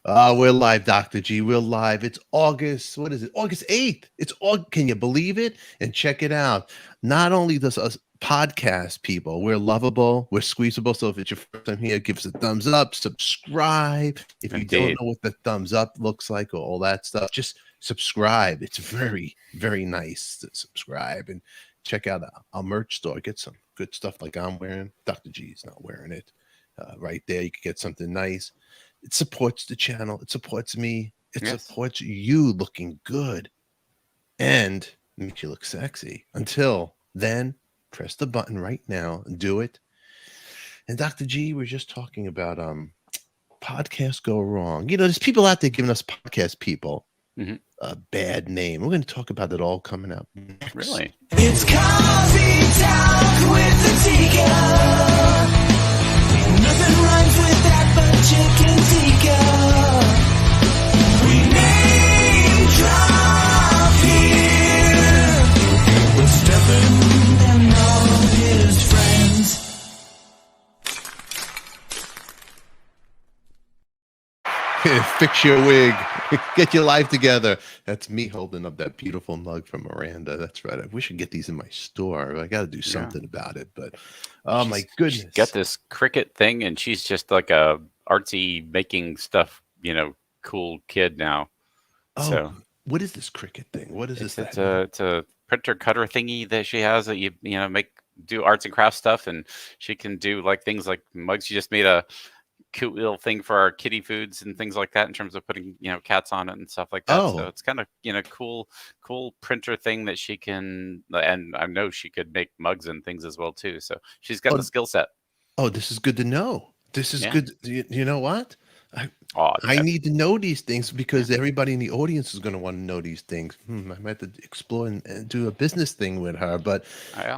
We're live, Dr. G. We're live. It's August. What is it? August 8th. It's all. Can you believe it? And check it out. Not only does us podcast people, we're lovable, we're squeezable. So if it's your first time here, give us a thumbs up, subscribe. If you don't Indeed. know what the thumbs up looks like or all that stuff, just subscribe. It's very, very nice to subscribe and check out our merch store. Get some good stuff like I'm wearing. Dr. G's not wearing it. Right there, you can get something nice. It supports the channel. It supports me. It Yes. supports you looking good and makes you look sexy. Until then, press the button right now and do it. And Dr. G, we're just talking about podcasts go wrong. You know, there's people out there giving us podcast people Hmm. a bad name. We're going to talk about it all coming up next. Really? It's coffee talk with the Tika. Nothing rhymes with that but chicken tikka. We name drop here. We're Stephen and all his friends. Fix your wig. Get your life together. That's me holding up that beautiful mug from Miranda. That's right. I wish I'd get these in my store. I got to do something about it. But oh my She's goodness. got this cricket thing, and she's just like a artsy making stuff, cool kid now. Oh, So what is this cricket thing? What is this? it's a printer cutter thingy that she has that do arts and crafts stuff, and she can do like things like mugs. She just made a cute little thing for our kitty foods and things like that in terms of putting cats on it and stuff like that. So Oh, it's kind of cool printer thing that she can, and I know she could make mugs and things as well too. So she's got the skill set. oh, this is good to know. This is Yeah. good. You know what? Oh, I yeah. need to know these things because everybody in the audience is going to want to know these things. I might have to explore and do a business thing with her. But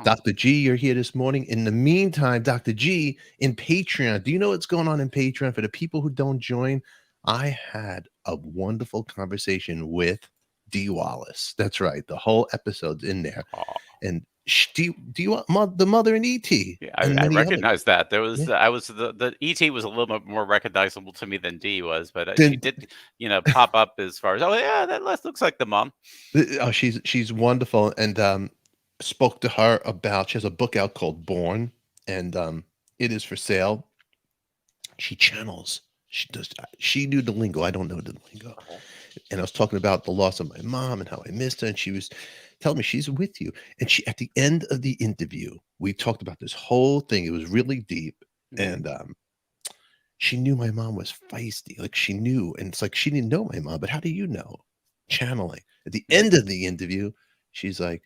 Dr. G, you're here this morning. In the meantime, Dr. G, in Patreon, do you know what's going on in Patreon? For the people who don't join, I had a wonderful conversation with D. Wallace. That's right. The whole episode's in there. Oh. And do you want the mother in ET? Yeah, And I many other- recognize that. There was Yeah. I was the ET was a little bit more recognizable to me than D was, but she Then- did pop up as far as, oh yeah, that looks like the mom. Oh, she's wonderful, and spoke to her about. She has a book out called Born, and it is for sale. She channels. She does. She knew the lingo. I don't know the lingo. And I was talking about the loss of my mom and how I missed her, and she was telling me she's with you. And she, at the end of the interview, we talked about this whole thing. It was really deep, and she knew my mom was feisty. Like she knew, and it's like she didn't know my mom, but how do you know? Channeling. At the end of the interview, she's like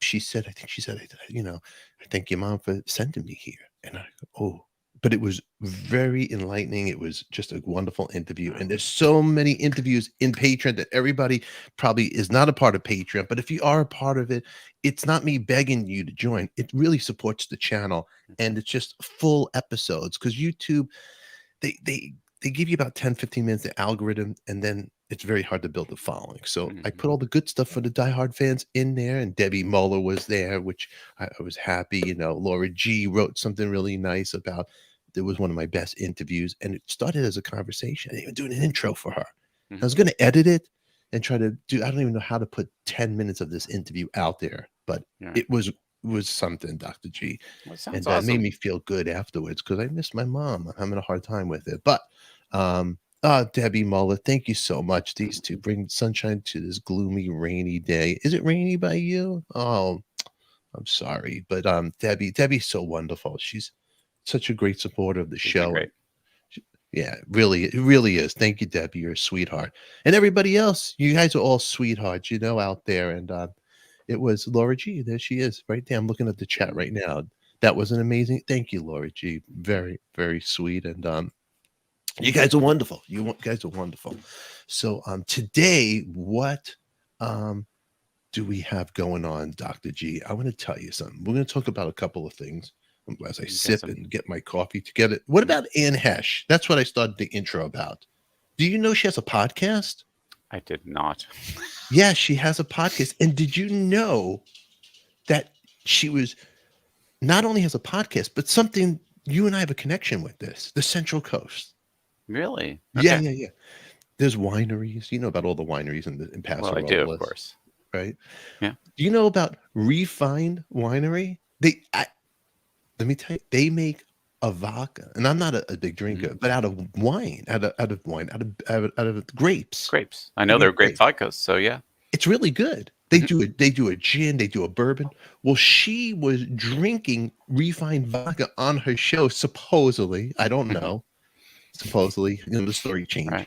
she said, I think she said, I thank your mom for sending me here. And I go, oh, but it was very enlightening. It was just a wonderful interview. And there's so many interviews in Patreon that everybody probably is not a part of Patreon. But if you are a part of it, it's not me begging you to join. It really supports the channel. And it's just full episodes because YouTube, they give you about 10-15 minutes, the algorithm, and then it's very hard to build a following. So I put all the good stuff for the diehard fans in there, and Debbie Muller was there, which I was happy. Laura G wrote something really nice about. It was one of my best interviews, and it started as a conversation. I even doing an intro for her. I was going to edit it and try to do. I don't even know how to put 10 minutes of this interview out there, but it was something, Dr. G, and that awesome. made me feel good afterwards because I missed my mom. I'm having a hard time with it, but Debbie Muller, thank you so much. These two bring sunshine to this gloomy, rainy day. Is it rainy by you? Oh, I'm sorry, but Debbie's so wonderful. She's such a great supporter of the show. Great. Yeah, really, it really is. Thank you, Debbie. You're a sweetheart, and everybody else. You guys are all sweethearts, out there. And it was Laura G. There she is, right there. I'm looking at the chat right now. That was an amazing. Thank you, Laura G. Very, very sweet, and you guys are wonderful. You guys are wonderful. So today, what do we have going on, Dr. G? I want to tell you something. We're going to talk about a couple of things as I sip and get my coffee together. What about Anne Heche? That's what I started the intro about. Do you know she has a podcast? I did not. Yeah, she has a podcast. And did you know that she was not only has a podcast, but something you and I have a connection with this, the Central Coast. Really? Yeah, Okay. yeah, yeah. There's wineries. You know about all the wineries in Paso Well, I do, of Robles, course. right? Yeah. Do you know about Refined Winery? Let me tell you, they make a vodka, and I'm not a big Mhm. drinker, but out of wine, out of grapes. Grapes. I They know they're make grape grapes. vodkas, so yeah. It's really good. Mhm. They do a gin, they do a bourbon. Well, she was drinking refined vodka on her show, supposedly. I don't Mhm. know. Supposedly, the story Right. changes.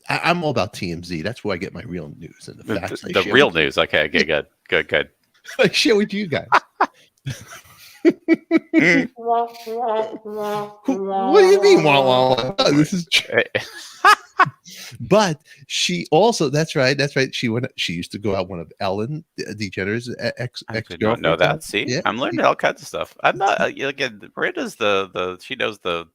I'm all about TMZ. That's where I get my real news and the facts I The share real with you. news. Okay, okay, good. Good, good. I share with you guys. What do you mean? Wah, wah, wah? Oh, this is true. But she also, that's right. She used to go out one of Ellen DeGeneres' I ex did not know girlfriends. that. See, Yeah, I'm learning all kinds of stuff. I'm not again. Miranda's the she knows the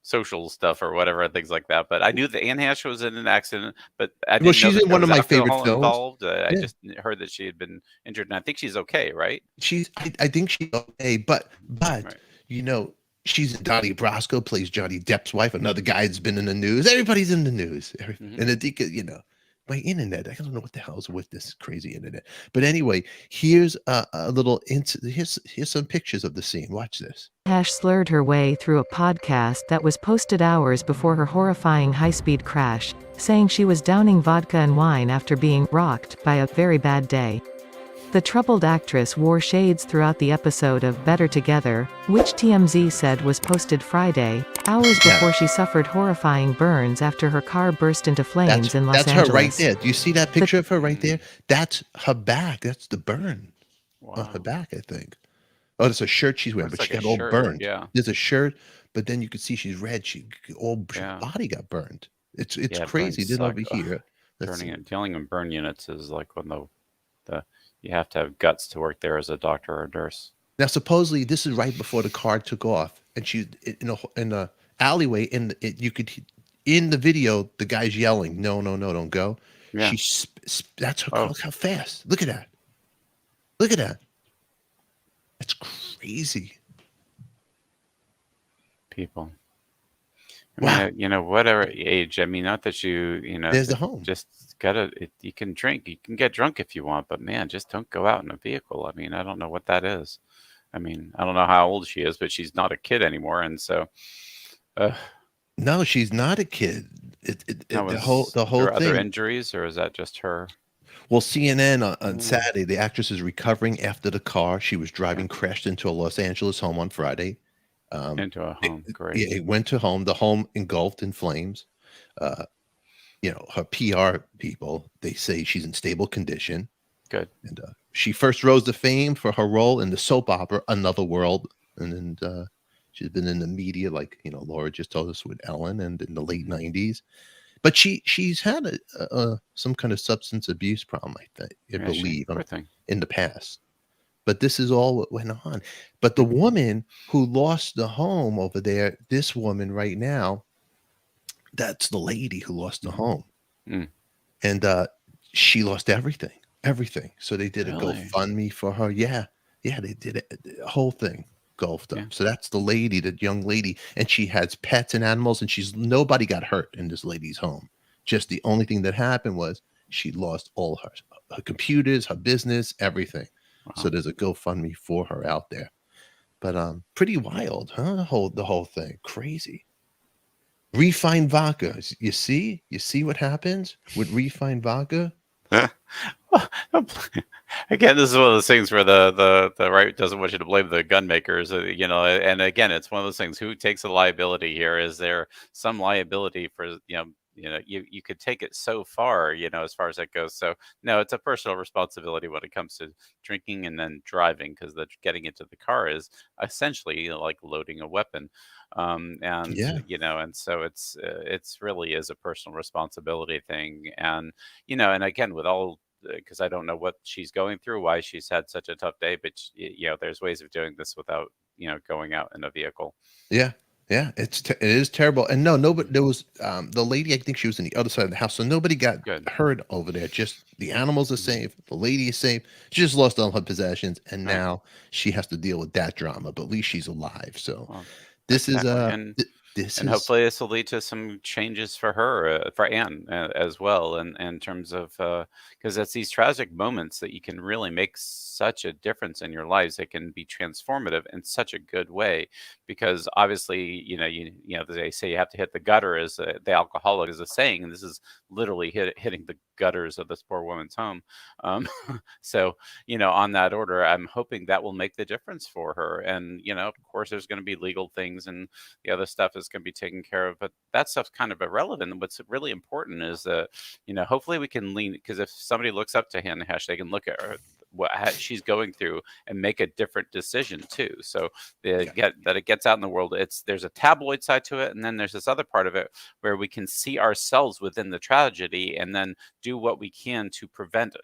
social stuff or whatever and things like that. But I knew that Anne Heche was in an accident, but I well, didn't know she's that in there one of was my favorite alcohol films. involved. I Yeah, just heard that she had been injured, and I think she's okay, right? I think she's okay, but Right. you know, she's Donnie Brasco plays Johnny Depp's wife. Another guy that's been in the news. Everybody's in the news. Hmm. And Adika, my internet. I don't know what the hell's with this crazy internet. But anyway, here's a little. Here's some pictures of the scene. Watch this. Heche slurred her way through a podcast that was posted hours before her horrifying high-speed crash, saying she was downing vodka and wine after being rocked by a very bad day. The troubled actress wore shades throughout the episode of Better Together, which TMZ said was posted Friday, hours Yeah. before she suffered horrifying burns after her car burst into flames in Los That's Angeles. her right there. Do you see that picture of her right there? That's her back. That's the burn on her Wow. back, I think. Oh, that's a shirt she's wearing, Looks but she like a got all shirt. burned. Yeah. There's a shirt, but then you can see she's red. Her Yeah. body got burned. It's Yeah, crazy. burns Then suck. over here, let's Burning see. and dealing in burn units is like when the you have to have guts to work there as a doctor or a nurse. Now, supposedly, this is right before the car took off, and she's in a alleyway. You could in the video, the guy's yelling, "No, no, no, don't go." Yeah. That's her. Oh. Look how fast. Look at that. Look at that. That's crazy. People. I mean, Wow. whatever age. I mean, not that you There's the home. just you can drink, you can get drunk if you want, but man, just don't go out in a vehicle. I mean, I don't know what that is. I mean, I don't know how old she is, but she's not a kid anymore, and so No, she's not a kid. The whole there other thing. injuries, or is that just her? Well, CNN on Mm. Saturday, the actress is recovering after the car she was driving crashed into a Los Angeles home on Friday. Into a home? Great. It went to home. The home engulfed in flames. Uh, her PR people, they say she's in stable condition. Good. And she first rose to fame for her role in the soap opera Another World. And then she's been in the media, like, Laura just told us with Ellen, and in the late 90s. But she's had some kind of substance abuse problem, I believe, Poor thing. in the past. But this is all what went on. But the woman who lost the home over there, this woman right now, that's the lady who lost the home. Mm. And she lost everything. So they did a Really? GoFundMe for her. Yeah, they did it. The whole thing golfed up. Yeah. So that's the lady, the young lady, and she has pets and animals, and nobody got hurt in this lady's home. Just the only thing that happened was she lost all her computers, her business, everything. Wow. So there's a GoFundMe for her out there. But pretty wild, huh? The whole thing, crazy. Refined vodka. You see what happens with refined vodka? Again, this is one of those things where the right doesn't want you to blame the gun makers, and again, it's one of those things. Who takes the liability here? Is there some liability for, you could take it so far, as far as that goes. So no, it's a personal responsibility when it comes to drinking and then driving, because getting into the car is essentially like loading a weapon. And Yeah. and so it's really is a personal responsibility thing. And and again, with all, because I don't know what she's going through, why she's had such a tough day, but there's ways of doing this without going out in a vehicle. Yeah. It is terrible. And nobody, there was the lady, I think she was on the other side of the house, so nobody got Good. hurt over there. Just the animals are safe, the lady is safe. She just lost all her possessions, and Right. now she has to deal with that drama. But at least she's alive. So Well, this exactly. is And This And is hopefully this will lead to some changes for her, for Anne as well, and in terms of because it's these tragic moments that you can really make such a difference in your lives. It can be transformative in such a good way, because obviously, they say you have to hit the gutter, as the alcoholic is a saying, and this is literally hitting the gutters of this poor woman's home. Um, so, on that order, I'm hoping that will make the difference for her. And, of course, there's going to be legal things, and the other stuff is going to be taken care of, but that stuff's kind of irrelevant. What's really important is that, hopefully we can lean, because if somebody looks up to Anne Heche, they can look at her, she's going through, and make a different decision too. So it gets out in the world. There's a tabloid side to it, and then there's this other part of it where we can see ourselves within the tragedy, and then do what we can to prevent,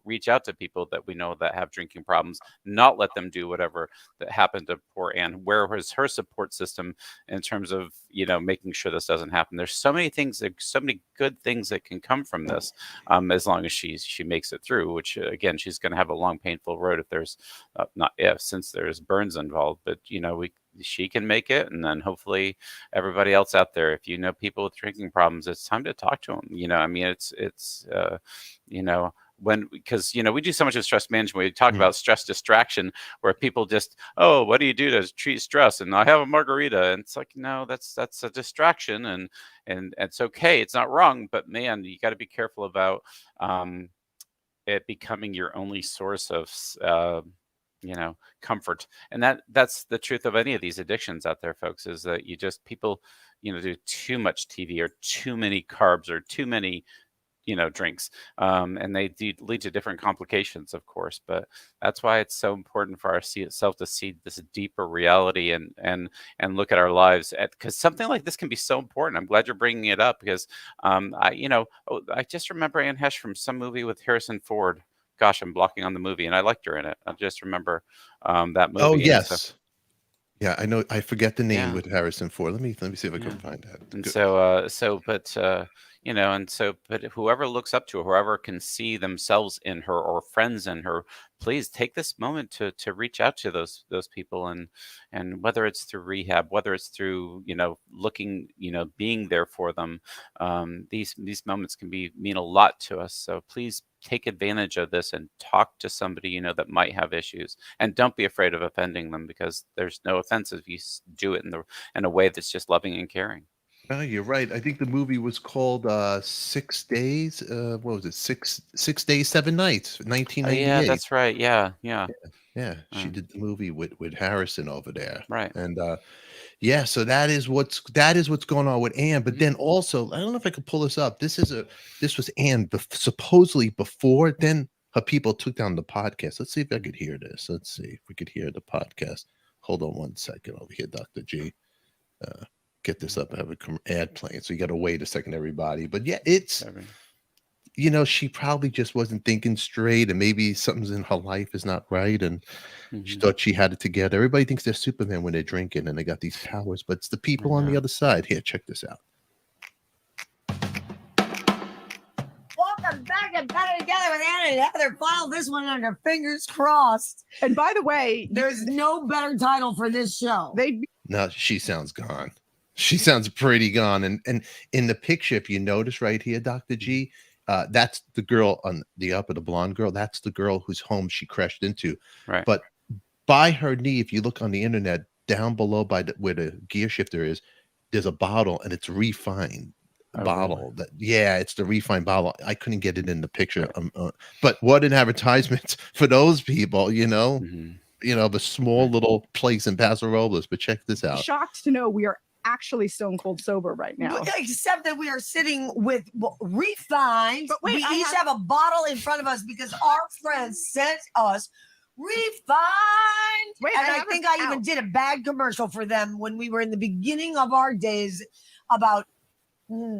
reach out to people that we know that have drinking problems, not let them do whatever that happened to poor Anne. Where was her support system in terms of making sure this doesn't happen? There's so many things, there's so many good things that can come from this, as long as she makes it through, which again, she's going to have a long painful road if there's since there's burns involved, but she can make it. And then hopefully everybody else out there, if you know people with drinking problems, it's time to talk to them. Because we do so much of stress management. We talk about stress distraction, where people just, oh, what do you do to treat stress? And I have a margarita, and it's like, no, that's a distraction, and it's okay, it's not wrong, but man, you got to be careful about it becoming your only source of comfort. And that's the truth of any of these addictions out there, folks, is that people do too much TV, or too many carbs, or too many drinks, and they lead to different complications, of course. But that's why it's so important for ourselves to see this deeper reality, and look at our lives, because something like this can be so important. I'm glad you're bringing it up, because I just remember Anne Heche from some movie with Harrison Ford. Gosh, I'm blocking on the movie, and I liked her in it. I just remember that movie. Oh And yes. Yeah, I know. I forget the name Yeah. with Harrison Ford. Let me see if I Yeah. can find that. And Good. but whoever looks up to her, whoever can see themselves in her, or friends in her, please take this moment to reach out to those people, and whether it's through rehab, whether it's through looking, being there for them. These moments can mean a lot to us. So please take advantage of this and talk to somebody that might have issues, and don't be afraid of offending them, because there's no offense if you do it in a way that's just loving and caring. No, you're right. I think the movie was called 6 Days. What was it? Six Days, 7 Nights, Oh, yeah, 1998. that's right. Yeah. Yeah, she did the movie with Harrison over there. Right. And yeah, so that is what's going on with Anne. But then also, I don't know if I could pull this up. This was Anne supposedly before then her people took down the podcast. Let's see if I could hear this. Let's see if we could hear the podcast. Hold on one second over here, Dr. G. Get this up. I have an ad playing, so you got to wait a second, everybody. But yeah, it's she probably just wasn't thinking straight, and maybe something's in her life is not right, and she thought she had it together. Everybody thinks they're Superman when they're drinking and they got these powers, but it's the people on the other side. Here, check this out. Welcome back and Better Together with Anne and Heather. File this one under fingers crossed. And by the way, There's no better title for this show. Now she sounds gone. She sounds pretty gone. And in the picture, if you notice right here, Dr. G, that's the girl on the upper, the blonde girl. That's the girl whose home she crashed into. Right. But by her knee, if you look on the internet, down below where the gear shifter is, there's a bottle, and it's refined. Bottle really? It's the refined bottle. I couldn't get it in the picture, but what an advertisement for those people, the small little place in Paso Robles. But check this out. shocked to know we are actually stone cold sober right now. Except that we are sitting with refined. But wait, we I each have a bottle in front of us because our friends sent us refined. Wait, and I I have think it I even out. did a bad commercial for them when we were in the beginning of our days about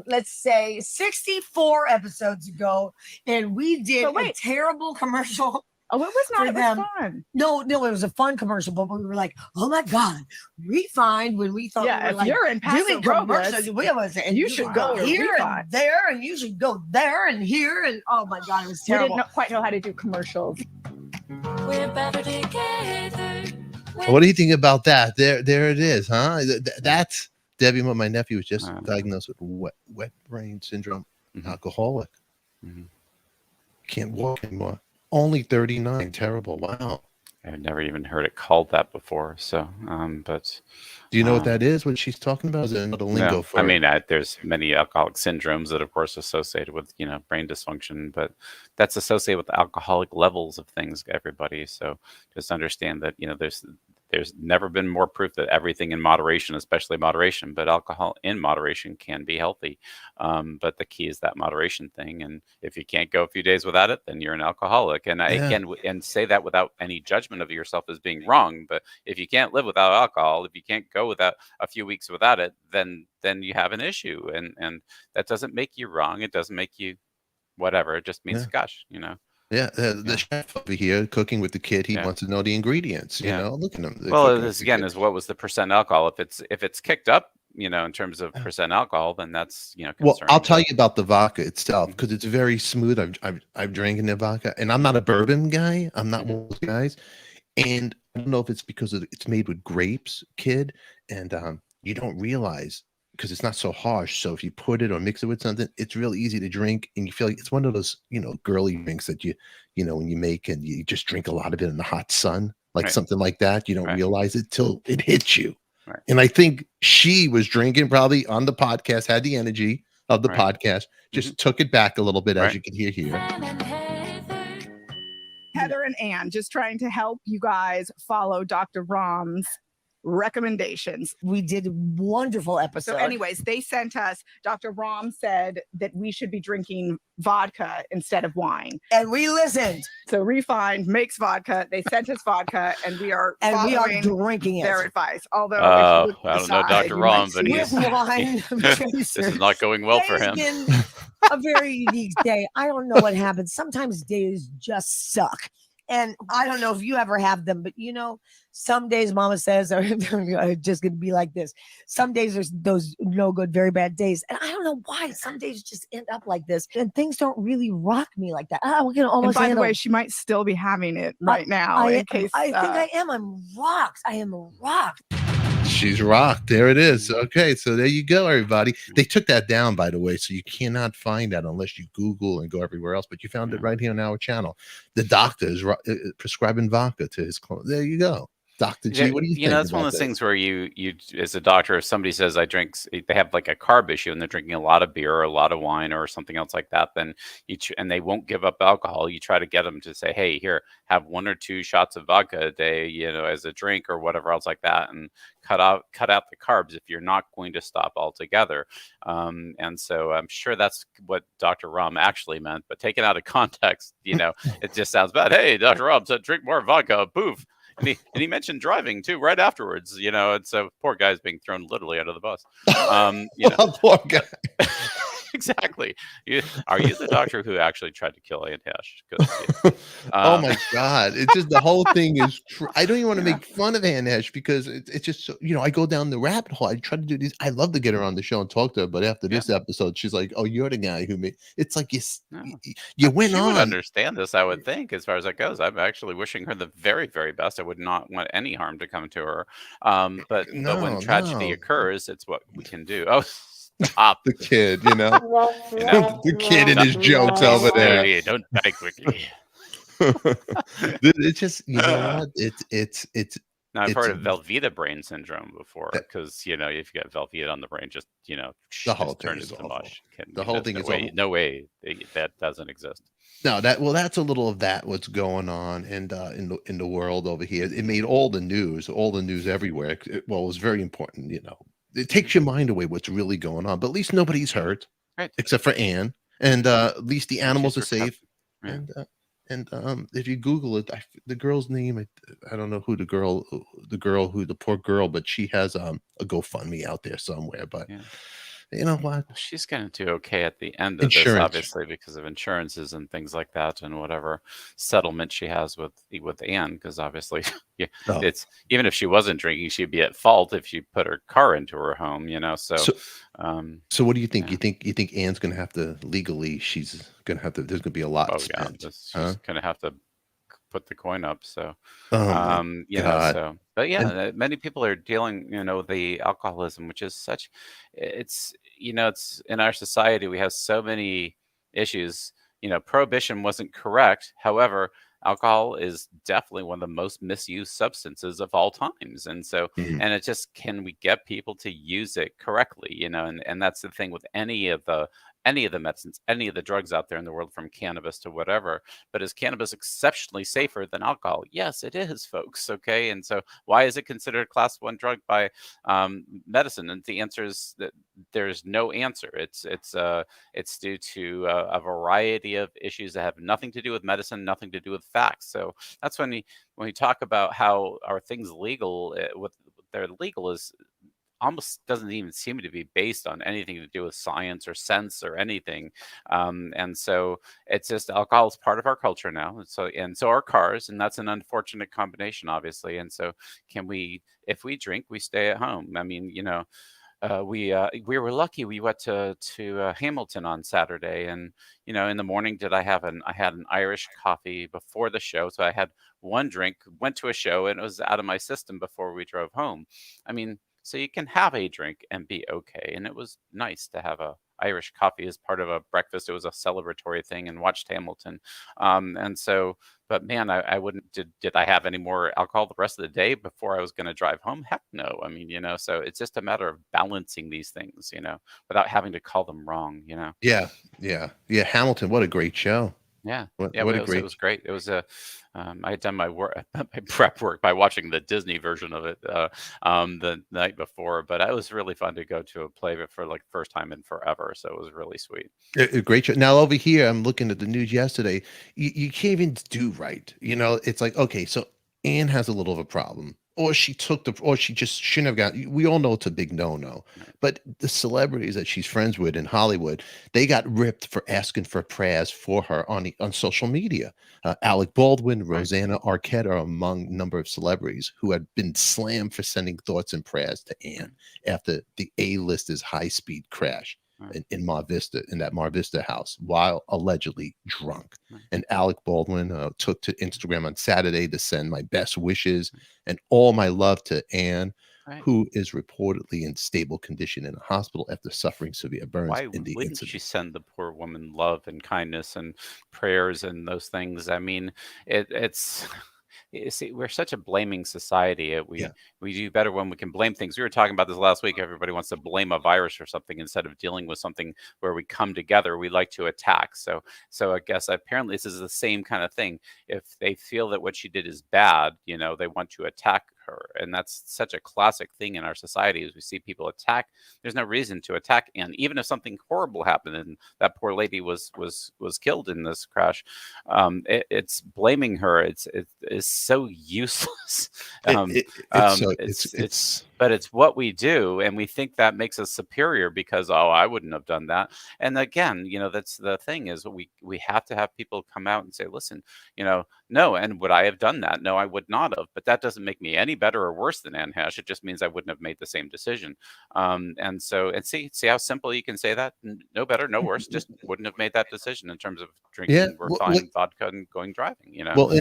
let's say 64 episodes ago, and we did a terrible commercial. Oh, it was not. for It was them. fun. No, it was a fun commercial, but we were like, oh my God, refined, when we thought we Yeah, were if like you're in Paso doing Robles, commercials, and you should go to here Refined. and there, and you should go there and here, and oh my God, it was We terrible. didn't quite know how to do commercials. We're better together. What do you think about that? There it is, huh? Debbie, my nephew was just Um, diagnosed with wet brain syndrome, Mhm. alcoholic. Mhm. Can't walk anymore. Only 39. Terrible. Wow. I've never even heard it called that before. So, but Do you know what um, that is? What she's talking about? Is it another lingo no, for I mean, there's many alcoholic syndromes that, of course, associated with brain dysfunction, but that's associated with the alcoholic levels of things. Everybody, so just understand that there's never been more proof that everything in moderation, especially moderation, but alcohol in moderation can be healthy. But the key is that moderation thing, and if you can't go a few days without it, then you're an alcoholic. And I Yeah. again and say that without any judgment of yourself as being wrong. But if you can't live without alcohol, if you can't go without a few weeks without it, then you have an issue, and that doesn't make you wrong. It doesn't make you whatever. It just means, Yeah. gosh, Yeah. The Yeah. chef over here cooking with the kid, he Yeah. wants to know the ingredients. Yeah. Look at him. They're Well, cooking with this the again kid. is what was the percent alcohol. If it's kicked up, in terms of percent alcohol, then that's Well, concerning. I'll tell you about the vodka itself Mhm. because it's very smooth. I've drank in the vodka, and I'm not a bourbon guy. I'm not Mhm. one of those guys. And I don't know if it's because it's made with grapes, kid, and you don't realize because it's not so harsh. So if you put it or mix it with something, it's real easy to drink, and you feel like it's one of those girly drinks that when you make and you just drink a lot of it in the hot sun, like Right. something like that. You don't Right. realize it till it hits you. Right. And I think she was drinking probably on the podcast, had the energy of the Right. podcast, just took it back a little bit, as Right. you can hear here. Heather and Anne, just trying to help you guys follow Dr. Rom's recommendations. We did a wonderful episode. So, anyways, they sent us, Dr. Rom said that we should be drinking vodka instead of wine. and we listened, So, Refined makes vodka. They sent us vodka, and we are and we are following drinking it their advice. Although, if Oh, you look I at don't the know side, Dr. you might Rom, but see he's with wine. this is not going well for him. Today's been a very unique day. I don't know what happens. Sometimes days just suck. And I don't know if you ever have them, but some days Mama says are just going to be like this. Some days there's those no good, very bad days. And I don't know why some days just end up like this. And things don't really rock me like that. We're going to And almost by the handle way, she might still be having it right now. I in case, think I am. I'm rocked. I am rocked. She's rocked. There it is. Okay, so there you go, everybody. They took that down, by the way, so you cannot find that unless you Google and go everywhere else. But you found it right here on our channel. The doctor is prescribing vodka to his clone. There you go, Dr. G. What do you think? That's one of those things where you as a doctor, if somebody says I drink, they have like a carb issue and they're drinking a lot of beer or a lot of wine or something else like that, then and they won't give up alcohol. You try to get them to say, hey, here, have 1 or 2 shots of vodka a day, as a drink or whatever else like that, and cut out the carbs if you're not going to stop altogether. And so I'm sure that's what Dr. Rom actually meant, but taken out of context, it just sounds bad. Hey, Dr. Rom said drink more vodka. Poof. And he mentioned driving too right afterwards, and so poor guy's being thrown literally under the bus. Poor guy. Exactly. Are you the doctor who actually tried to kill Anne Heche? Oh my God! It's just the whole thing is. I don't even want to make fun of Anne Heche because it's just so, I go down the rabbit hole. I try to do these. I love to get her on the show and talk to her, but after this episode, she's like, "Oh, you're the guy who made." It's like you went she on. would understand this, I would think, as far as that goes. I'm actually wishing her the very, very best. I would not want any harm to come to her. But when tragedy occurs, it's what we can do. Oh. Stop. The kid, the kid and his jokes over there. Don't die quickly. It's just what it's. Now I've heard of Velveeta brain syndrome before because if you get Velveeta on the brain, just the whole thing turns is into awful. mush. The whole thing is awful. No way that doesn't exist. No, that's a little of that what's going on and in the world over here. It made all the news everywhere. It was very important. It takes your mind away what's really going on. But at least nobody's hurt, right? Except for Anne, and at least the animals are safe. Yeah. And if you Google it, the girl's name, I don't know who the poor girl, but she has a GoFundMe out there somewhere. But you know what? She's going to do okay at the end of this, obviously, because of insurances and things like that, and whatever settlement she has with Anne, because obviously, it's even if she wasn't drinking, she'd be at fault if she put her car into her home, So what do you think? You think Anne's going to have to legally? She's going to have to. There's going to be a lot spent. She's going to have to put the coin up. So, Oh my you know, God. so, but yeah, And many people are dealing, with the alcoholism, which is such, it's in our society, we have so many issues. Prohibition wasn't correct. However, alcohol is definitely one of the most misused substances of all times. And so, mhm, and it just, can we get people to use it correctly? And that's the thing with any of the medicines, any of the drugs out there in the world, from cannabis to whatever. But is cannabis exceptionally safer than alcohol? Yes, it is, folks. Okay, and so why is it considered a class 1 drug by medicine? And the answer is that there's no answer. It's due to a variety of issues that have nothing to do with medicine, nothing to do with facts. So that's when we talk about how are things legal, what they're legal is almost doesn't even seem to be based on anything to do with science or sense or anything. And so it's just, alcohol is part of our culture now. And so are cars, and that's an unfortunate combination, obviously. And so, if we drink, we stay at home. I mean, we were lucky. We went to Hamilton on Saturday, and in the morning, I had an Irish coffee before the show, so I had one drink, went to a show, and it was out of my system before we drove home. I mean, so you can have a drink and be okay, and it was nice to have a Irish coffee as part of a breakfast. It was a celebratory thing, and watched Hamilton. And so, but man, I wouldn't. Did I have any more alcohol the rest of the day before I was going to drive home? Heck no. I mean, so it's just a matter of balancing these things, without having to call them wrong. yeah, yeah. Hamilton, what a great show. Yeah. What Yeah, what well, a it great was great. It was I had done my work, my prep work by watching the Disney version of it the night before, but it was really fun to go to a play for like first time in forever. So it was really sweet. a great show. Now over here, I'm looking at the news yesterday. You can't even do right. It's like, okay, so Anne has a little of a problem, or or she just shouldn't have got. We all know it's a big no-no. But the celebrities that she's friends with in Hollywood, they got ripped for asking for prayers for her on social media. Alec Baldwin, Right. Rosanna Arquette are among a number of celebrities who had been slammed for sending thoughts and prayers to Anne after the A-listers high-speed crash Right. in Mar Vista, in that Mar Vista house, while allegedly drunk. Right. And Alec Baldwin took to Instagram on Saturday to send my best wishes and all my love to Anne, Right. who is reportedly in stable condition in a hospital after suffering severe burns Why in the wouldn't you incident. send the poor woman love and kindness and prayers and those things? I mean, it's you see, we're such a blaming society. Yeah. We do better when we can blame things. We were talking about this last week. Everybody wants to blame a virus or something instead of dealing with something where we come together. We like to attack. So I guess apparently this is the same kind of thing. If they feel that what she did is bad, they want to attack her, and that's such a classic thing in our society. As we see people attack, there's no reason to attack. And even if something horrible happened and that poor lady was killed in this crash, it's blaming her. It's so useless. But it's what we do, and we think that makes us superior because, oh, I wouldn't have done that. And again, that's the thing, is we have to have people come out and say, listen, no, and would I have done that? No, I would not have. But that doesn't make me any better or worse than Anne Heche. It just means I wouldn't have made the same decision. And see how simple you can say that. No better, no worse. Just wouldn't have made that decision in terms of Yeah. drinking refined vodka and going driving. Well,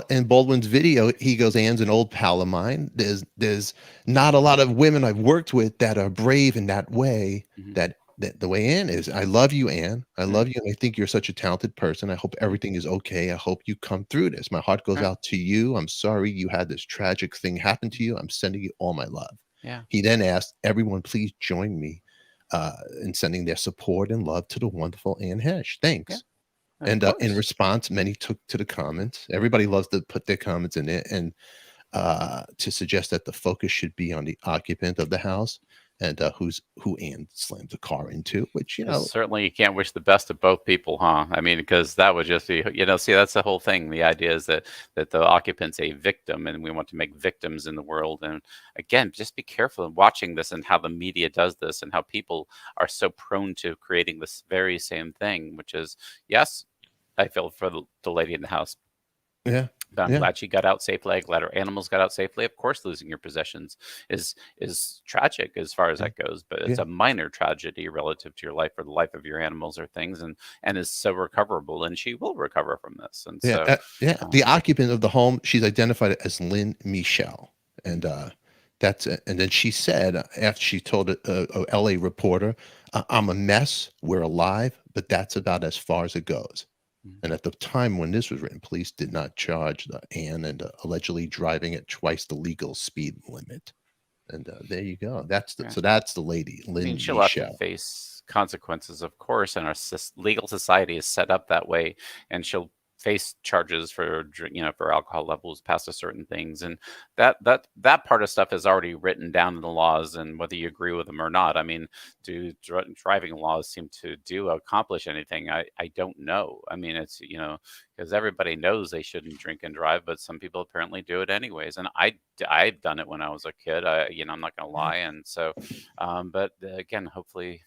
in Baldwin's video, he goes, "Anne's an old pal of mine. There's not a lot of women I've worked with that are brave in that way. Mhm. That the way Anne is. I love you, Anne. I Mhm. love you, and I think you're such a talented person. I hope everything is okay. I hope you come through this. My heart goes Right. out to you. I'm sorry you had this tragic thing happen to you. I'm sending you all my love." Yeah. He then asked everyone, please join me in sending their support and love to the wonderful Anne Heche. Thanks. Of And in course. response, many took to the comments. Everybody loves to put their comments in it, and to suggest that the focus should be on the occupant of the house and who Anne slammed the car into, which Certainly, you can't wish the best of both people, huh? I mean, because that would just be, see, that's the whole thing. The idea is that the occupant's a victim, and we want to make victims in the world. And again, just be careful in watching this and how the media does this and how people are so prone to creating this very same thing, which is, yes, I feel for the lady in the house. Yeah. But I'm Yeah. glad she got out safely. I'm glad her animals got out safely. Of course, losing your possessions is tragic as far as Yeah. that goes, but it's Yeah. a minor tragedy relative to your life or the life of your animals or things, and is so recoverable, and she will recover from this. And Yeah. so, Yeah. The um, occupant of the home, she's identified as Lynn Michelle. And that's it. And then she said, after she told a LA reporter, I'm a mess. We're alive, but that's about as far as it goes. mm, And at the time when this was written, police did not charge Anne and allegedly driving at twice the legal speed limit. And there you go. yeah. So that's the lady, I Lynn mean, she'll have to Michelle. face consequences, of course, and our legal society is set up that way, and she'll face charges for for alcohol levels past a certain things, and that part of stuff is already written down in the laws, and whether you agree with them or not. I mean, do driving laws seem to accomplish anything? I don't know. I mean, it's because everybody knows they shouldn't drink and drive, but some people apparently do it anyways, and I've done it when I was a kid. I'm not gonna lie, and so but again, hopefully,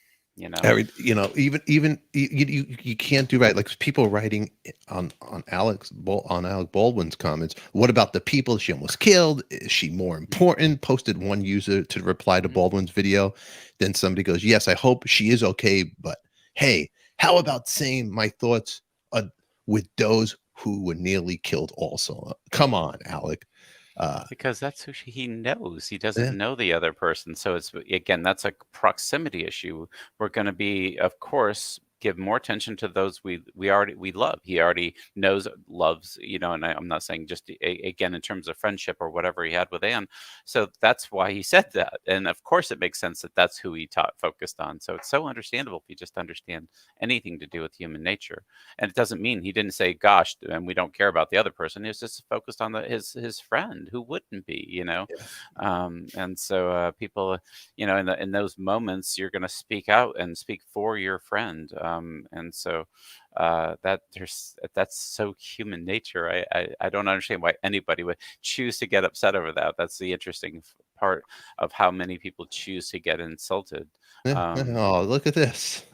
Even you can't do right. Like people writing on Alec Baldwin's comments. What about the people she almost killed? Is she more important? Posted one user to reply to Mhm. Baldwin's video. Then somebody goes, "Yes, I hope she is okay, but hey, how about saying my thoughts with those who were nearly killed also?" Come on, Alec. Because that's who he knows. He Yeah, doesn't know the other person. So it's again, that's a proximity issue. We're going to be, of course, give more attention to those we love. He already knows, loves, and I'm not saying just again in terms of friendship or whatever he had with Anne. So that's why he said that. And of course, it makes sense that that's who he focused on. So it's so understandable if you just understand anything to do with human nature. And it doesn't mean he didn't say, "Gosh," and we don't care about the other person. He was just focused on his friend, who wouldn't be. yeah, And so people, in those moments, you're going to speak out and speak for your friend. And so that's so human nature. I don't understand why anybody would choose to get upset over that. That's the interesting part of how many people choose to get insulted. yeah. Um, Oh, look at this.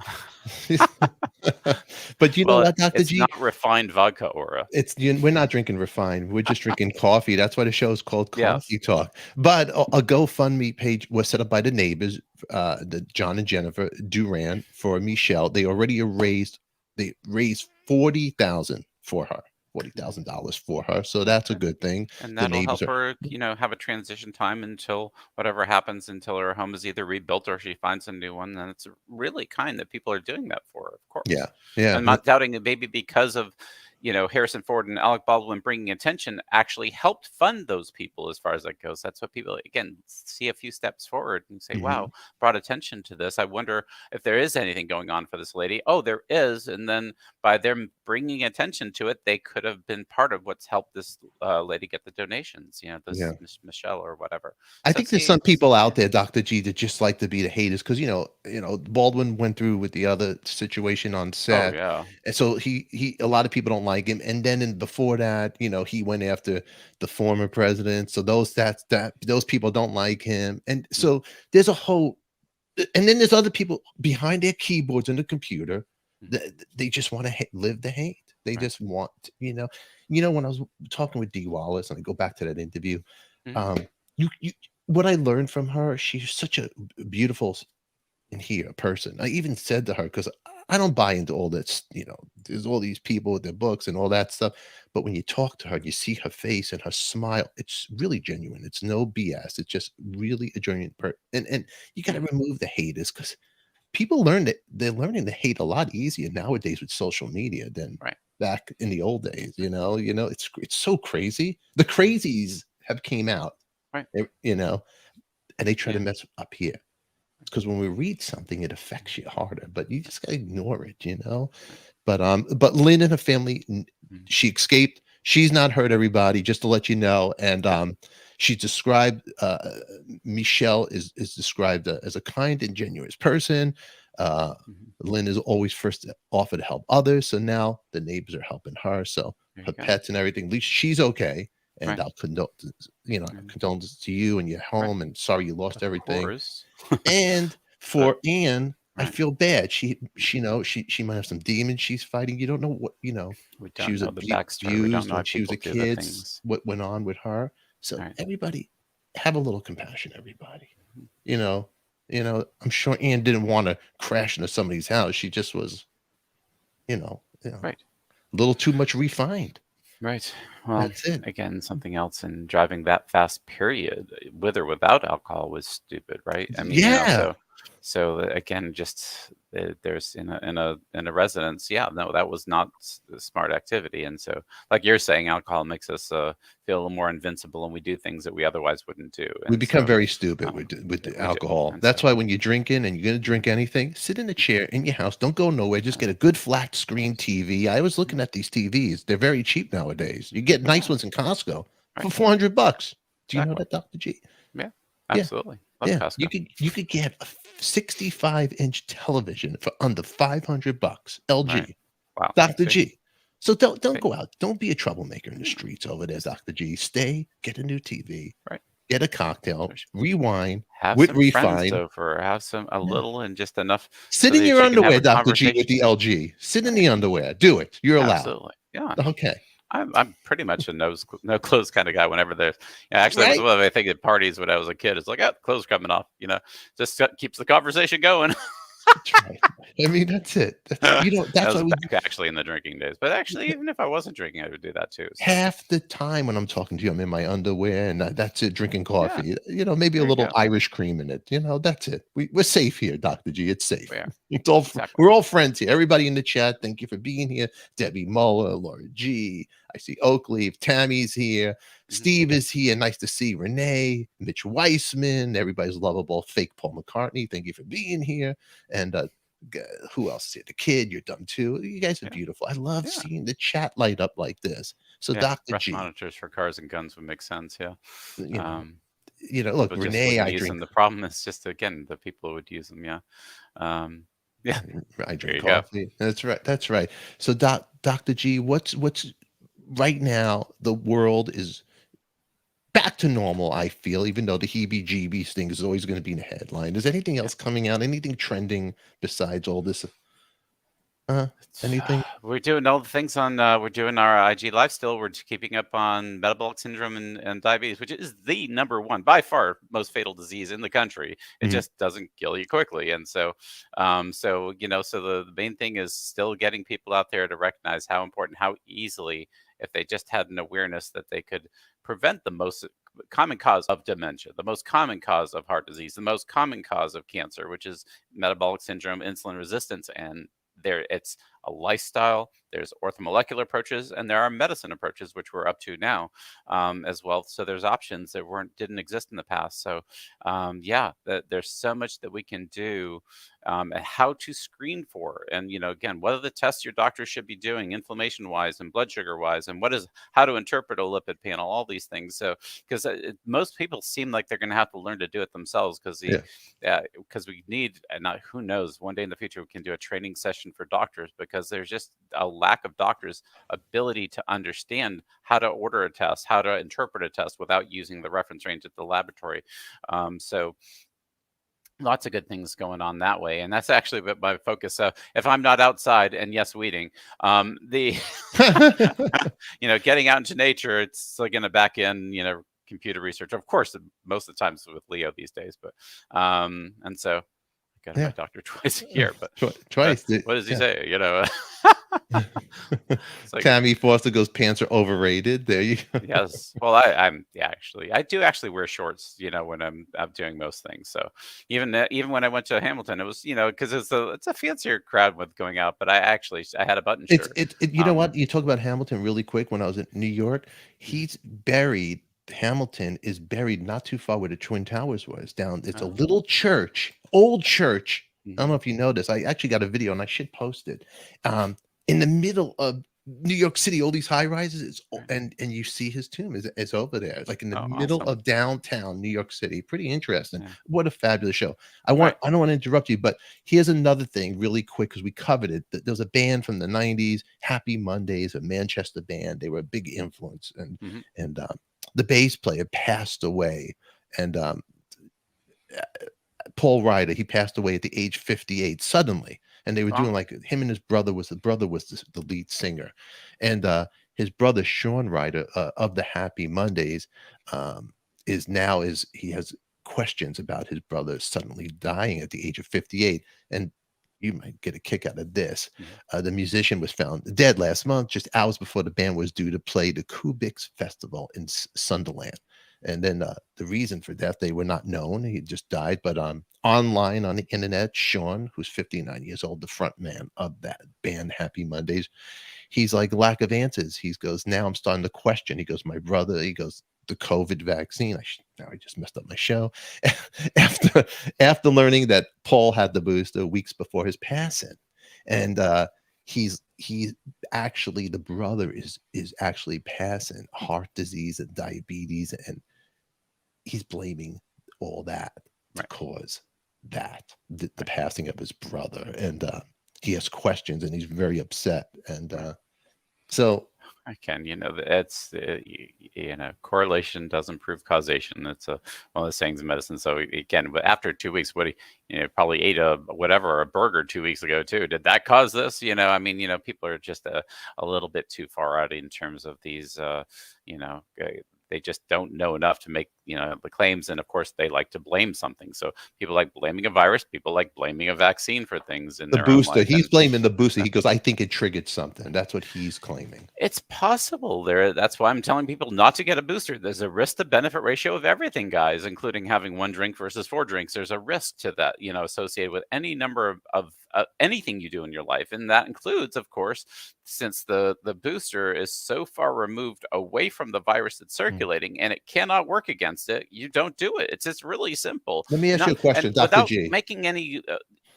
But you know well, what, Dr. it's G? not refined vodka aura. We're not drinking refined. We're just drinking coffee. That's why the show is called Yes. Coffee Talk. But a GoFundMe page was set up by the neighbors, the John and Jennifer Duran for Michelle. They raised 40,000 for her. $40,000 for her. So that's a Okay. good thing. And The that'll neighbors help are her, have a transition time until whatever happens, until her home is either rebuilt or she finds a new one. And it's really kind that people are doing that for her, of yeah. course. Yeah. I'm not doubting that maybe because of, Harrison Ford and Alec Baldwin bringing attention actually helped fund those people as far as that goes. That's what people, again, see a few steps forward and say, Mhm. wow, brought attention to this. I wonder if there is anything going on for this lady. Oh, there is. And then by them bringing attention to it, they could have been part of what's helped this lady get the donations, this Yeah. Michelle or whatever. I So think there's see, some people out yeah. there, Dr. G, that just like to be the haters because Baldwin went through with the other situation on Oh, set, yeah. and so he a lot of people don't like him. And then before that, he went after the former president. So those people don't like him, and Mm, so there's a whole. And then there's other people behind their keyboards and the computer mm, that they just want to live the hate. They right. just want, when I was talking with Dee Wallace, and I go back to that interview. Mhm, Um, you what I learned from her, she's such a beautiful and here person. I even said to her, because I don't buy into all this, there's all these people with their books and all that stuff. But when you talk to her, you see her face and her smile, it's really genuine. It's no BS. It's just really a genuine person. And you got to remove the haters because people they're learning to hate a lot easier nowadays with social media than right. back in the old days. It's so crazy. The crazies have came out, Right. and they try to Yeah. mess up here because when we read something, it affects you harder, but you just gotta ignore it. But Lynn and her family, Mhm, she escaped. She's not hurt everybody, just to let you know. And she's described Michelle is described as a kind and generous person. Uh, mhm. Lynn is always first to offer to help others. So now the neighbors are helping her. So There her you go. pets and everything, at least she's okay. And Right. I'll Mm, condolences to you and your right. home, and sorry you lost Of everything. course. And But for Anne, I Right. feel bad. She know she might have some demons she's fighting. You don't know what, We she don't was know the backstory. We don't abused know when why she was people a do the kid, things. what went on with her. So Right. everybody have a little compassion, everybody. Mhm. You know, I'm sure Anne didn't want to crash into somebody's house. She just was, Right. a little too much refined. Right. Well, That's it. again, something else in driving that fast period, with or without alcohol, was stupid, right? I mean, Yeah. again, just there's in a residence, yeah, no, that was not a smart activity, and so, like you're saying, alcohol makes us feel a little more invincible, and we do things that we otherwise wouldn't do, We and become so very stupid um, with the we do, alcohol. and That's so why when you're drinking and you're gonna drink anything, sit in a chair in your house. Don't go nowhere. Just get a good flat screen TV. I was looking at these TVs. They're very cheap nowadays. You get nice ones in Costco for right, $400. Do you know exactly, that, Dr. G? yeah, Yeah, absolutely, love yeah. Costco, You could get a 65-inch television for under $500. right? LG. Wow, Dr. see, G. So don't see, go out. Don't be a troublemaker in the yeah, streets over there, just Dr. G. Stay, get a new TV, right. get a cocktail, rewind Have with some friends refine. over, have a Yeah. little and just enough Sit so in that your you can have underwear, a Dr. G, with conversation. the LG. Sit in Right. the underwear. Do it. You're allowed. Absolutely. Yeah. Okay. I'm pretty much a no clothes kind of guy whenever there's actually that was Right? one of the things at parties when I was a kid. It's like, oh, clothes coming off, just keeps the conversation going. That's right. I mean, that's it. That That's why was we back actually in the drinking days. But actually, even if I wasn't drinking, I would do that too. So half the time when I'm talking to you, I'm in my underwear and that's it, drinking yeah, coffee. Maybe a there you little go. Irish cream in it. That's it. We're safe here, Dr. G. It's safe. Yeah, exactly. We're all friends here. Everybody in the chat, thank you for being here. Debbie Muller, Laura G. I see Oakleaf, Tammy's here. Mhm. Steve is here. Nice to see Renee, Mitch Weissman. Everybody's lovable. Fake Paul McCartney. Thank you for being here. And who else is here? The kid, you're dumb too. You guys are Yeah, beautiful. I love yeah, seeing the chat light up like this. So yeah. Dr. Breath G, monitors for cars and guns would make sense. Yeah. you know, Um, look, People just Renee, wouldn't I use drink them. The problem is just again the people who would use them. Yeah, yeah. I There drink you go. coffee. That's right. That's right. So Dr. G, what's right now the world is back to normal, I feel, even though the heebie-jeebies thing is always going to be in the headline. Is anything Yeah. else coming out? Anything trending besides all this? Anything? We're doing all the things on. We're doing our IG live still. We're just keeping up on metabolic syndrome and diabetes, which is the number one by far most fatal disease in the country. It Mhm. just doesn't kill you quickly, and so the main thing is still getting people out there to recognize how important, how easily, if they just had an awareness that they could prevent the most common cause of dementia, the most common cause of heart disease, the most common cause of cancer, which is metabolic syndrome, insulin resistance, and it's a lifestyle. There's orthomolecular approaches, and there are medicine approaches, which we're up to now as well. So there's options that didn't exist in the past. So there's so much that we can do, and how to screen for, and again, what are the tests your doctor should be doing, inflammation wise and blood sugar wise, and how to interpret a lipid panel, all these things. So because most people seem like they're going to have to learn to do it themselves because we need, and not, who knows, one day in the future we can do a training session for doctors, because there's just a lack of doctors' ability to understand how to order a test, how to interpret a test without using the reference range at the laboratory. So lots of good things going on that way, and that's actually my focus. So if I'm not outside, and yes, weeding, the getting out into nature, it's like in a back end, computer research, of course, most of the times with Leo these days, but and so I go to my doctor twice a year, but Twice. what does he say? It's like, Tammy Foster goes, pants are overrated. There you go. yes. Well, I do actually wear shorts, when I'm doing most things. So even when I went to Hamilton, it was, because it's a fancier crowd with going out, but I had a button shirt. You know what? You talk about Hamilton really quick. When I was in New York, Hamilton is buried not too far where the Twin Towers was down. It's a little church, old church. I don't know if you know this. I actually got a video and I should post it. In the middle of New York City, all these high rises, and you see his tomb is over there. It's like in the middle Awesome. of downtown New York City. Pretty interesting. Yeah. What a fabulous show. I don't want to interrupt you, but here's another thing really quick, because we covered it. There was a band from the 90s, Happy Mondays, a Manchester band. They were a big influence, and the bass player passed away, and Paul Ryder, he passed away at the age 58 suddenly, and they were doing Wow. like him and his brother was the lead singer, and his brother Sean Ryder of the Happy Mondays is he has questions about his brother suddenly dying at the age of 58, and you might get a kick out of this. The musician was found dead last month, just hours before the band was due to play the Kubix Festival in Sunderland. And then the reason for death, they were not known. He just died. But online on the internet, Sean, who's 59 years old, the front man of that band, Happy Mondays, he's like, lack of answers. He goes, now I'm starting to question. He goes, my brother, he goes, the COVID vaccine. Now I just messed up my show. after learning that Paul had the booster weeks before his passing, and he actually, the brother is actually passing heart disease and diabetes, and he's blaming all that to cause that the passing of his brother, and he has questions and he's very upset, and so Again, it's correlation doesn't prove causation. It's one of the sayings in medicine. So again, but after 2 weeks, what he probably ate a burger 2 weeks ago too. Did that cause this? People are just a little bit too far out in terms of these. They just don't know enough to make the claims, and of course they like to blame something. So people like blaming a virus, people like blaming a vaccine for things in the their own booster, life. he's blaming the booster. He goes, I think it triggered something. That's what he's claiming. It's possible. That's why I'm telling people not to get a booster. There's a risk to benefit ratio of everything, guys, including having 1 drink versus 4 drinks. There's a risk to that, associated with any number of anything you do in your life. And that includes, of course, since the booster is so far removed away from the virus that's circulating and it cannot work against it, you don't do it. It's just really simple. Let me ask you a question, and Dr. without G. making any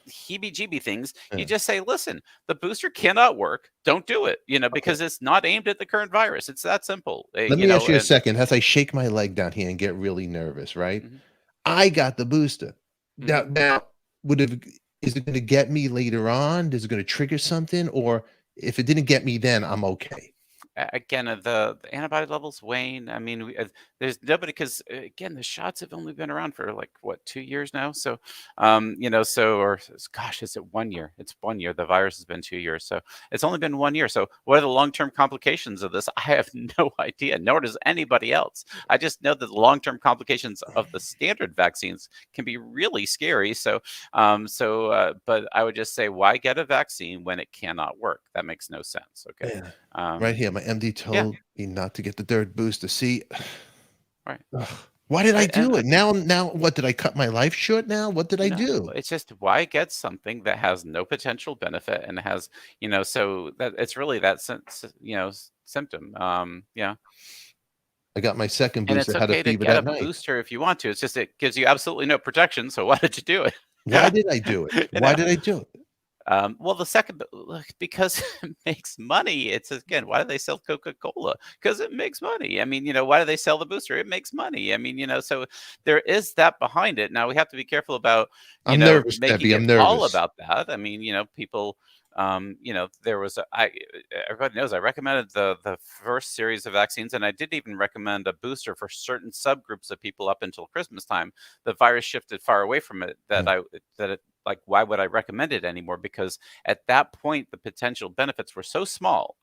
heebie-jeebie things, you just say, listen, the booster cannot work. Don't do it, because it's not aimed at the current virus. It's that simple. Let me ask you a second. As I shake my leg down here and get really nervous, right? I got the booster. Now, is it going to get me later on? Is it going to trigger something? Or if it didn't get me then, I'm okay? Again, the antibody levels wane. I mean, there's nobody, because again, the shots have only been around for 2 years now. So, is it 1 year? It's 1 year. The virus has been 2 years. So it's only been 1 year. So what are the long-term complications of this? I have no idea, nor does anybody else. I just know that the long-term complications of the standard vaccines can be really scary. So, but I would just say, why get a vaccine when it cannot work? That makes no sense. Okay. Right here, my MD told me not to get the 3rd booster. See, right. Why did I do it? Now, what did I cut my life short? Now, what did I do? It's just, why get something that has no potential benefit and has, so that it's really that symptom. I got my 2nd And booster. it's Had okay a to fever get that a night. booster if you want to. It's just, it gives you absolutely no protection. So why did you do it? Why did I do it? Why did I do it? Well, the second, because it makes money. It's, again, why do they sell Coca-Cola? Because it makes money. I mean, why do they sell the booster? It makes money. I mean, so there is that behind it. Now we have to be careful about, I'm nervous, making Debbie. I'm it all nervous. about that. I mean, people, there was everybody knows I recommended the first series of vaccines, and I did even recommend a booster for certain subgroups of people up until Christmas time. The virus shifted far away from it. Why would I recommend it anymore? Because at that point, the potential benefits were so small,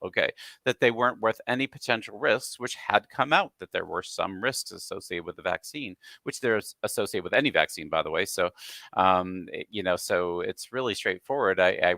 that they weren't worth any potential risks, which had come out that there were some risks associated with the vaccine, which there's associated with any vaccine, by the way. So, so it's really straightforward. I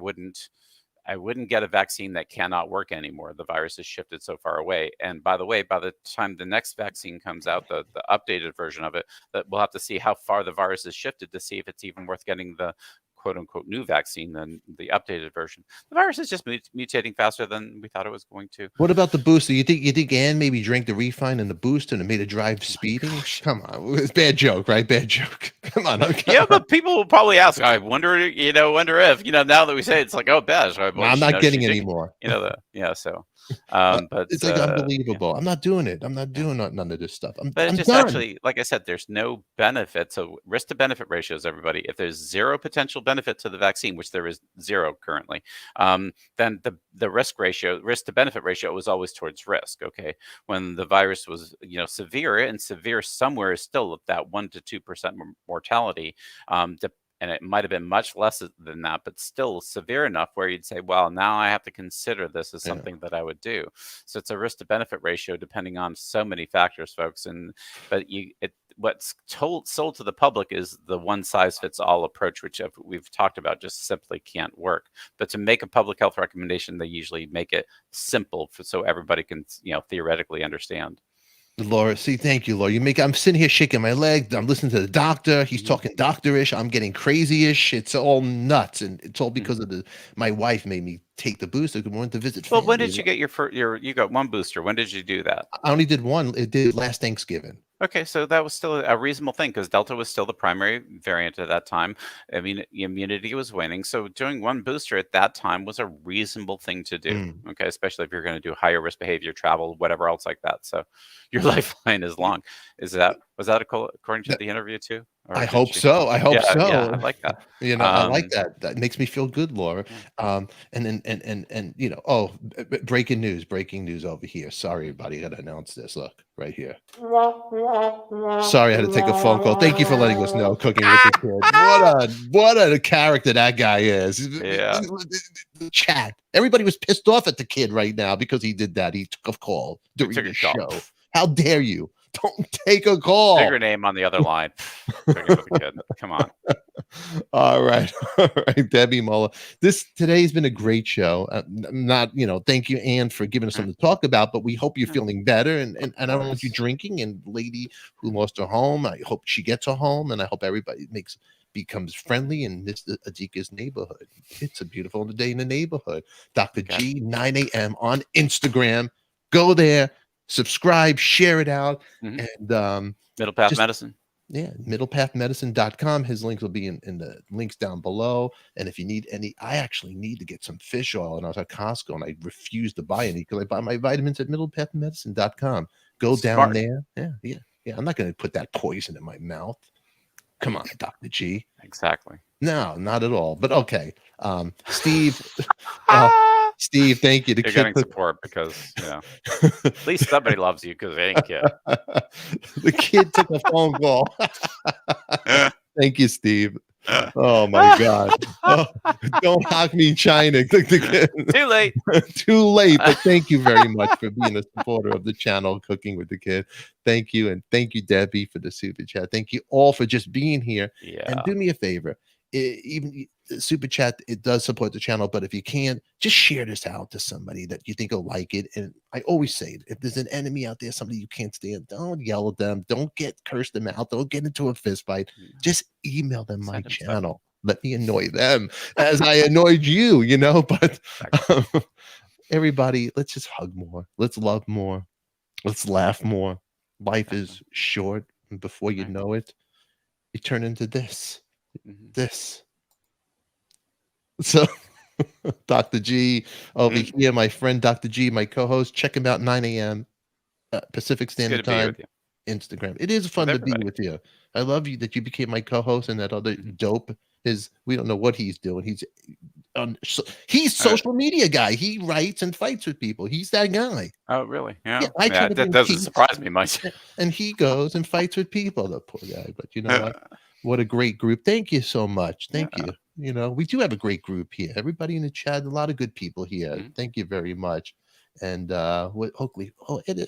wouldn't get a vaccine that cannot work anymore. The virus has shifted so far away. And by the way, by the time the next vaccine comes out, the updated version of it, that we'll have to see how far the virus has shifted to see if it's even worth getting the quote unquote new vaccine than the updated version. The virus is just mutating faster than we thought it was going to. What about the booster? You think Anne maybe drank the refine and the booster and it made her drive speeding? Come on, it's a bad joke, right? Bad joke. Come on. But people will probably ask. I wonder if now that we say it, it's like, oh, Bash. I'm not getting any more. So. But it's like unbelievable. I'm not doing it. I'm not doing none of this stuff. But I'm just done. actually, like I said, there's no benefit. So risk to benefit ratios, everybody. If there's zero potential benefit benefit to the vaccine, which there is zero currently, then the risk to benefit ratio was always towards risk. Okay, when the virus was severe, and severe somewhere is still at that 1 to 2% mortality. And it might have been much less than that, but still severe enough where you'd say, well, now I have to consider this as something that I would do. So it's a risk to benefit ratio depending on so many factors, folks. But what's sold to the public is the one size fits all approach, which we've talked about just simply can't work. But to make a public health recommendation, they usually make it simple so everybody can theoretically understand. Laura, see, thank you, Laura. I'm sitting here shaking my leg. I'm listening to the doctor. He's talking doctorish. I'm getting crazy-ish. It's all nuts, and it's all because of my wife made me take the booster because we wanted to visit family. Well, when did you get you got one booster? When did you do that? I only did one. It did last Thanksgiving. Okay, so that was still a reasonable thing because Delta was still the primary variant at that time. I mean, immunity was waning. So doing one booster at that time was a reasonable thing to do. Okay, especially if you're going to do higher risk behavior, travel, whatever else like that. So your lifeline is long. Was that according to the interview too? I hope so. I hope so. Yeah, I like that. I like that. That makes me feel good, Laura. And breaking news over here. Sorry, everybody, I got to announce this. Look, right here. Sorry, I had to take a phone call. Thank you for letting us know. Cooking with the Kid. What a character that guy is. Yeah. Chat. Everybody was pissed off at the kid right now because he did that. He took a call during the show. How dare you? Don't take a call. Take your name on the other line. Come on. All right, Debbie Muller. Today's been a great show. Thank you, Anne, for giving us something to talk about. But we hope you're feeling better, and I don't want you drinking. And lady who lost her home, I hope she gets her home, and I hope everybody becomes friendly in this ADIKA's neighborhood. It's a beautiful day in the neighborhood. Dr. G, 9 a.m. on Instagram. Go there. Subscribe, share it out, and Middle Path Medicine. Yeah, middlepathmedicine.com. His links will be in the links down below. And if you need any, I actually need to get some fish oil. And I was at Costco and I refused to buy any because I buy my vitamins at middlepathmedicine.com. Go down there. Yeah. I'm not going to put that poison in my mouth. Come on, Dr. G. Exactly. No, not at all. But okay. Steve. Steve, thank you. You're getting support because at least somebody loves you because they ain't kid. The kid took a phone call. Thank you, Steve. Oh my God! Don't knock me, China. Too late. Too late. But thank you very much for being a supporter of the channel, Cooking with the Kid. Thank you, and thank you, Debbie, for the super chat. Thank you all for just being here. Yeah. And do me a favor. Even super chat, it does support the channel, but if you can, just share this out to somebody that you think will like it. And I always say, if there's an enemy out there, somebody you can't stand, don't yell at them, don't curse them out, don't get into a fist fight. Just email them my channel. Let me annoy them as I annoyed you, but everybody, let's just hug more, let's love more, let's laugh more. Life is short, and before you know it, you turn into this. So Dr. G over here, my friend Dr. G, my co-host, check him out 9 a.m. Pacific Standard Time, Instagram. It is fun to be with you. I love you that you became my co-host, and that other dope we don't know what he's doing. He's social media guy. He writes and fights with people. He's that guy. Oh, really? Yeah. That doesn't surprise me much. And he goes and fights with people, the poor guy. But you know what a great group. Thank you so much. Thank you. We do have a great group here. Everybody in the chat, a lot of good people here. Thank you very much. And Oakleaf.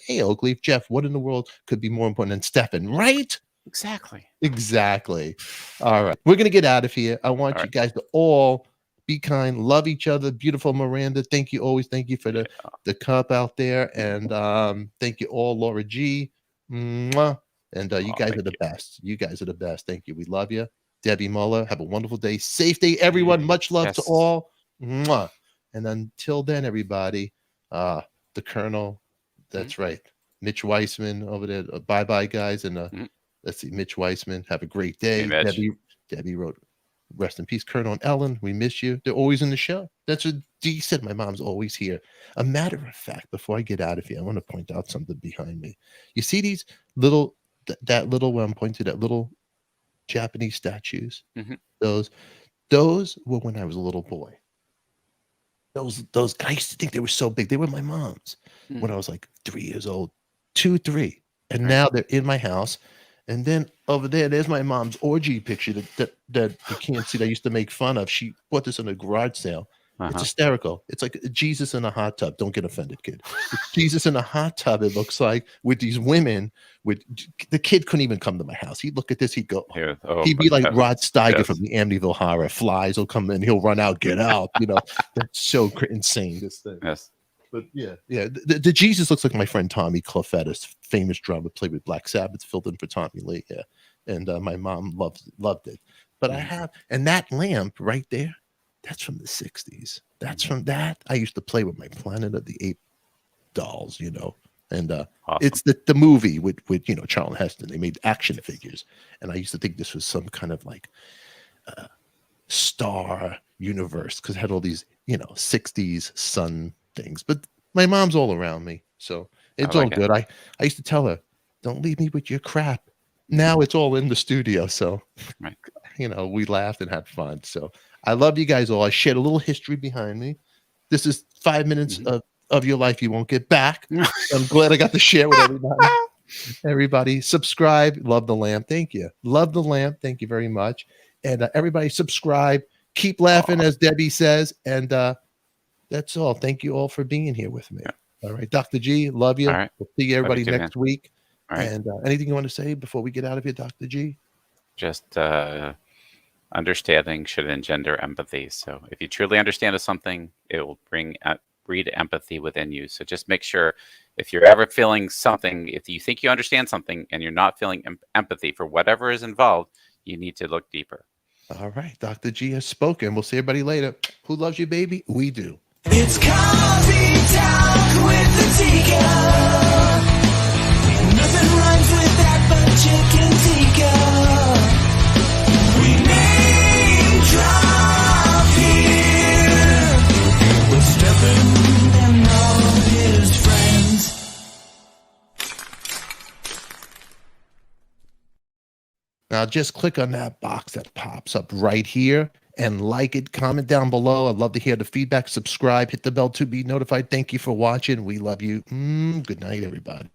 Hey, Oakleaf. Jeff, what in the world could be more important than Stefan, right? Exactly. All right. We're going to get out of here. I want you guys to all be kind, love each other. Beautiful Miranda. Thank you always. Thank you for the cup out there. And thank you all, Laura G. Mwah. And you guys are the best. You guys are the best. Thank you. We love you. Debbie Muller, have a wonderful day. Safe day, everyone. Much love to all. Mwah. And until then, everybody, the Colonel, that's right. Mitch Weissman over there. Bye-bye, guys. And let's see, Mitch Weissman, have a great day. Hey, Debbie wrote, rest in peace, Colonel and Ellen. We miss you. They're always in the show. That's what Dee said. My mom's always here. A matter of fact, before I get out of here, I want to point out something behind me. You see these little, that little, where I'm pointing to that little Japanese statues? Those, Those were when I was a little boy. Those I used to think they were so big. They were my mom's when I was like 3 years old, 2, 3, and Right. now they're in my house. And then over there's my mom's orgy picture that you can't see. That I used to make fun of. She bought this in a garage sale. It's Uh-huh. hysterical. It's like Jesus in a hot tub. Don't get offended, kid. It's Jesus in a hot tub. It looks like with these women. With the kid couldn't even come to my house. He'd look at this. He'd go. Here, oh, He'd be my like heavens. Rod Steiger Yes. from the Amityville Horror. Flies will come in. He'll run out. Get out. You know, that's so insane. This thing. Yes. But yeah. The Jesus looks like my friend Tommy Clufettis, famous drummer, played with Black Sabbath, filled in for Tommy Lee. Yeah, and my mom loved it. But I have, and that lamp right there, that's from the '60s. That's from that. I used to play with my Planet of the Apes dolls, you know, and Awesome. it's the movie with Charlton Heston. They made action figures, and I used to think this was some kind of like star universe because it had all these '60s sun things. But my mom's all around me, so it's like all it. good. I used to tell her, "Don't leave me with your crap." Now it's all in the studio, so Right. we laughed and had fun. So I love you guys all. I shared a little history behind me. This is 5 minutes of your life you won't get back. I'm glad I got to share with everybody. Everybody subscribe. Love the lamp. Thank you. Love the lamp. Thank you very much. And everybody subscribe. Keep laughing, as Debbie says. And that's all. Thank you all for being here with me. Yeah. All right. Dr. G, love you. All right. We'll see everybody too, next week. All right. And anything you want to say before we get out of here, Dr. G? Just understanding should engender empathy. So if you truly understand something, it will breed empathy within you. So just make sure if you're ever feeling something, if you think you understand something and you're not feeling empathy for whatever is involved, you need to look deeper. All right. Dr. G has spoken. We'll see everybody later. Who loves you, baby? We do. It's coffee talk with the Tika. Nothing rhymes with that but chicken tikka. We name drop here with Stephen and all his friends. Now just click on that box that pops up right here and like it, comment down below. I'd love to hear the feedback. Subscribe, hit the bell to be notified. Thank you for watching. We love you. Good night, everybody.